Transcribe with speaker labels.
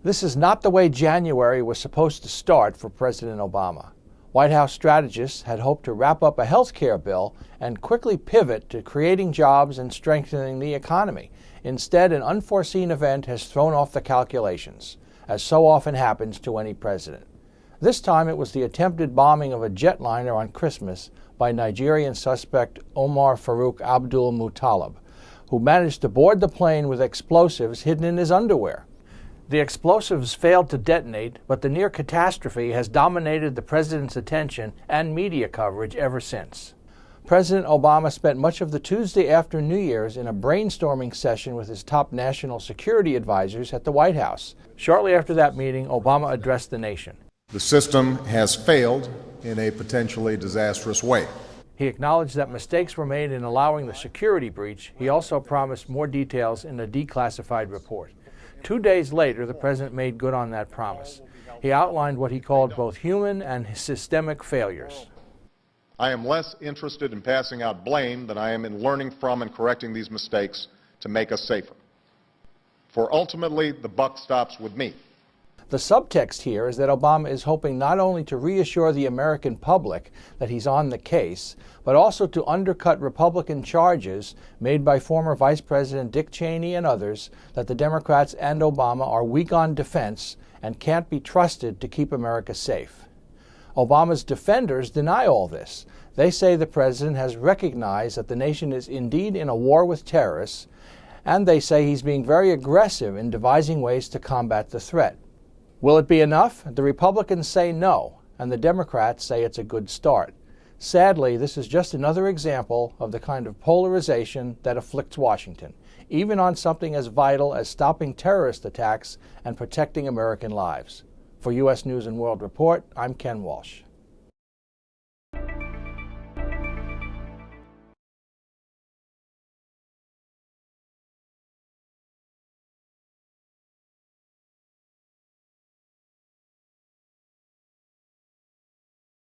Speaker 1: This is not the way January was supposed to start for President Obama. White House strategists had hoped to wrap up a health care bill and quickly pivot to creating jobs and strengthening the economy. Instead, an unforeseen event has thrown off the calculations, as so often happens to any president. This time it was the attempted bombing of a jetliner on Christmas by Nigerian suspect Omar Farouk Abdul Muttalib, who managed to board the plane with explosives hidden in his underwear. The explosives failed to detonate, but the near catastrophe has dominated the president's attention and media coverage ever since. President Obama spent much of the Tuesday after New Year's in a brainstorming session with his top national security advisors at the White House. Shortly after that meeting, Obama addressed the nation.
Speaker 2: The system has failed in a potentially disastrous way.
Speaker 1: He acknowledged that mistakes were made in allowing the security breach. He also promised more details in a declassified report. 2 days later, the president made good on that promise. He outlined what he called both human and systemic failures.
Speaker 2: I am less interested in passing out blame than I am in learning from and correcting these mistakes to make us safer. For ultimately, the buck stops with me.
Speaker 1: The subtext here is that Obama is hoping not only to reassure the American public that he's on the case, but also to undercut Republican charges made by former Vice President Dick Cheney and others that the Democrats and Obama are weak on defense and can't be trusted to keep America safe. Obama's defenders deny all this. They say the president has recognized that the nation is indeed in a war with terrorists, and they say he's being very aggressive in devising ways to combat the threat. Will it be enough? The Republicans say no, and the Democrats say it's a good start. Sadly, this is just another example of the kind of polarization that afflicts Washington, even on something as vital as stopping terrorist attacks and protecting American lives. For U.S. News and World Report, I'm Ken Walsh.